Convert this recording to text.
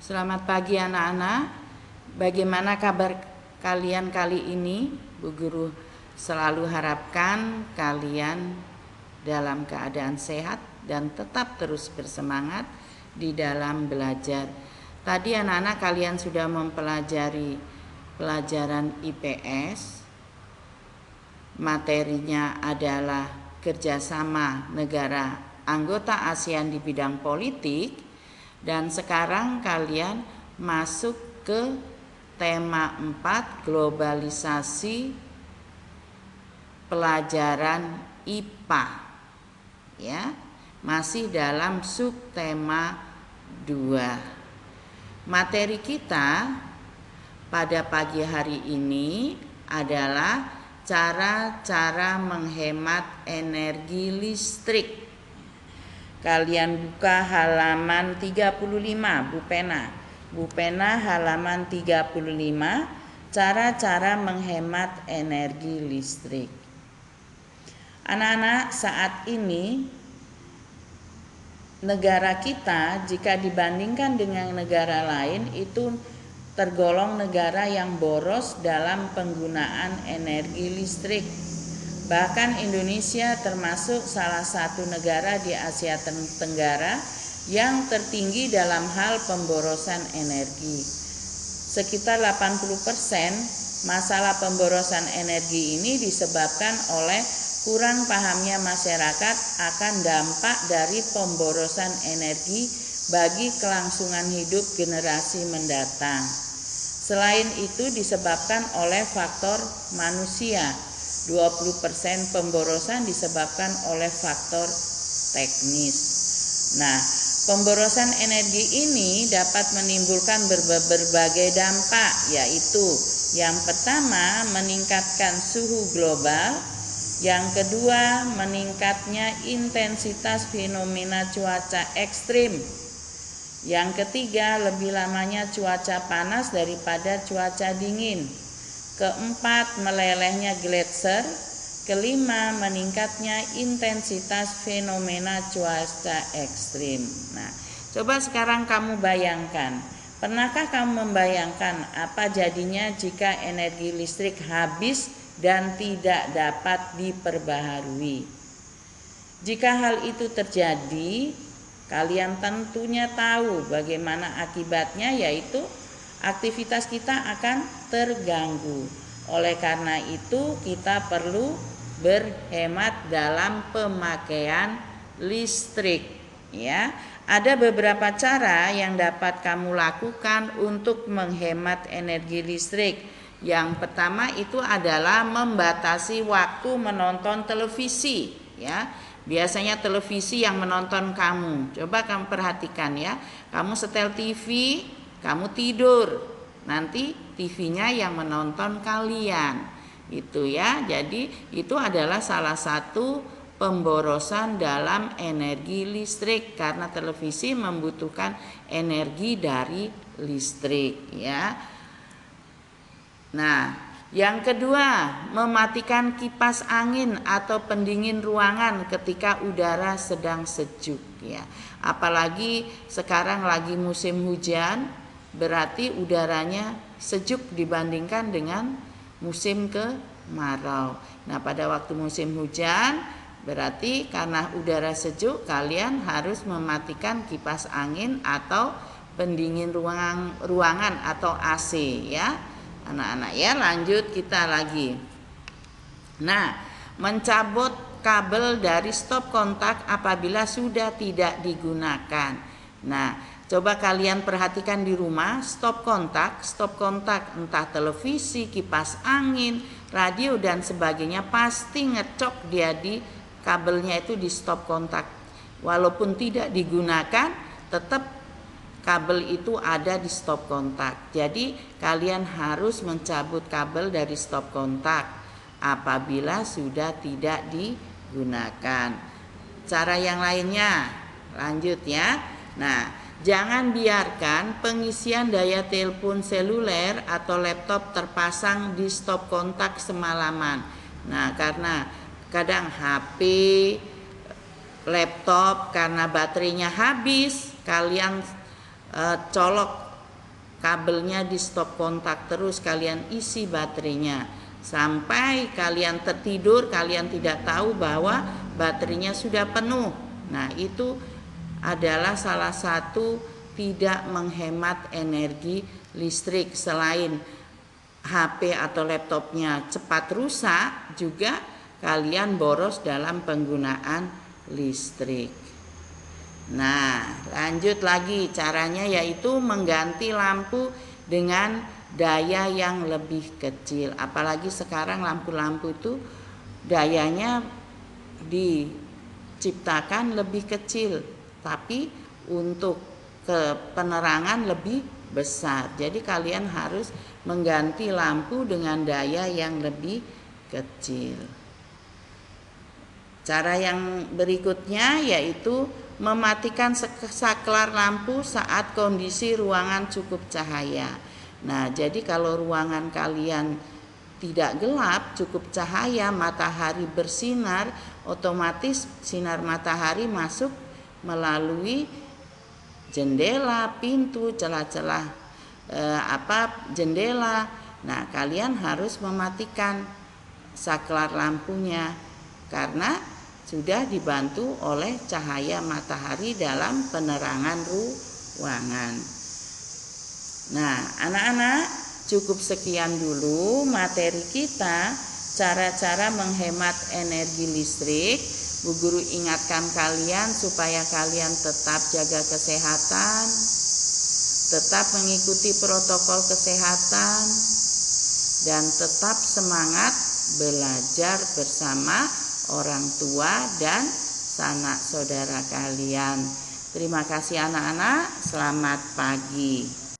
Selamat pagi anak-anak. Bagaimana kabar kalian kali ini? Bu Guru selalu harapkan kalian dalam keadaan sehat dan tetap terus bersemangat di dalam belajar. Tadi anak-anak kalian sudah mempelajari pelajaran IPS. Materinya adalah kerjasama negara anggota ASEAN di bidang politik. Dan sekarang kalian masuk ke tema 4 globalisasi pelajaran IPA. Ya, masih dalam subtema 2. Materi kita pada pagi hari ini adalah cara-cara menghemat energi listrik. Kalian buka halaman 35, Bu Pena halaman 35, cara-cara menghemat energi listrik. Anak-anak, saat ini negara kita jika dibandingkan dengan negara lain itu tergolong negara yang boros dalam penggunaan energi listrik. Bahkan Indonesia termasuk salah satu negara di Asia Tenggara yang tertinggi dalam hal pemborosan energi. Sekitar 80% masalah pemborosan energi ini disebabkan oleh kurang pahamnya masyarakat akan dampak dari pemborosan energi bagi kelangsungan hidup generasi mendatang. Selain itu disebabkan oleh faktor manusia. 20% pemborosan disebabkan oleh faktor teknis. Nah, pemborosan energi ini dapat menimbulkan berbagai dampak, yaitu yang pertama meningkatkan suhu global, yang kedua meningkatnya intensitas fenomena cuaca ekstrim, yang ketiga lebih lamanya cuaca panas daripada cuaca dingin, keempat melelehnya gletser, kelima meningkatnya intensitas fenomena cuaca ekstrim. Nah, coba sekarang kamu bayangkan, pernahkah kamu membayangkan apa jadinya jika energi listrik habis dan tidak dapat diperbaharui? Jika hal itu terjadi, kalian tentunya tahu bagaimana akibatnya, yaitu aktivitas kita akan terganggu. Oleh karena itu kita perlu berhemat dalam pemakaian listrik, ya. Ada beberapa cara yang dapat kamu lakukan untuk menghemat energi listrik. Yang pertama itu adalah membatasi waktu menonton televisi, ya. Biasanya televisi yang menonton kamu. Coba kamu perhatikan ya. Kamu setel TV, kamu tidur, nanti TV-nya yang menonton kalian, itu ya. Jadi itu adalah salah satu pemborosan dalam energi listrik karena televisi membutuhkan energi dari listrik, ya. Nah, yang kedua, mematikan kipas angin atau pendingin ruangan ketika udara sedang sejuk, ya. Apalagi sekarang lagi musim hujan, berarti udaranya sejuk dibandingkan dengan musim kemarau. Nah, pada waktu musim hujan berarti karena udara sejuk kalian harus mematikan kipas angin atau pendingin ruangan atau AC, ya. Anak-anak ya, lanjut kita lagi. Nah, mencabut kabel dari stop kontak apabila sudah tidak digunakan. Nah, coba kalian perhatikan di rumah, stop kontak entah televisi, kipas angin, radio dan sebagainya pasti ngecok dia di kabelnya itu di stop kontak. Walaupun tidak digunakan, tetap kabel itu ada di stop kontak. Jadi kalian harus mencabut kabel dari stop kontak apabila sudah tidak digunakan. Cara yang lainnya, lanjut ya. Nah, jangan biarkan pengisian daya telepon seluler atau laptop terpasang di stop kontak semalaman. Nah, karena kadang HP, laptop karena baterainya habis, kalian colok kabelnya di stop kontak terus, kalian isi baterainya sampai kalian tertidur, kalian tidak tahu bahwa baterainya sudah penuh. Nah, itu adalah salah satu tidak menghemat energi listrik. Selain HP atau laptopnya cepat rusak, juga kalian boros dalam penggunaan listrik. Nah, lanjut lagi caranya, yaitu mengganti lampu dengan daya yang lebih kecil. Apalagi sekarang lampu-lampu itu dayanya diciptakan lebih kecil, tapi untuk penerangan lebih besar. Jadi kalian harus mengganti lampu dengan daya yang lebih kecil. Cara yang berikutnya yaitu mematikan saklar lampu saat kondisi ruangan cukup cahaya. Nah, jadi kalau ruangan kalian tidak gelap, cukup cahaya, matahari bersinar, otomatis sinar matahari masuk melalui jendela, pintu, celah-celah jendela. Nah, kalian harus mematikan saklar lampunya karena sudah dibantu oleh cahaya matahari dalam penerangan ruangan. Nah, anak-anak, cukup sekian dulu materi kita, cara-cara menghemat energi listrik. Bu Guru ingatkan kalian supaya kalian tetap jaga kesehatan, tetap mengikuti protokol kesehatan, dan tetap semangat belajar bersama orang tua dan sanak saudara kalian. Terima kasih anak-anak, selamat pagi.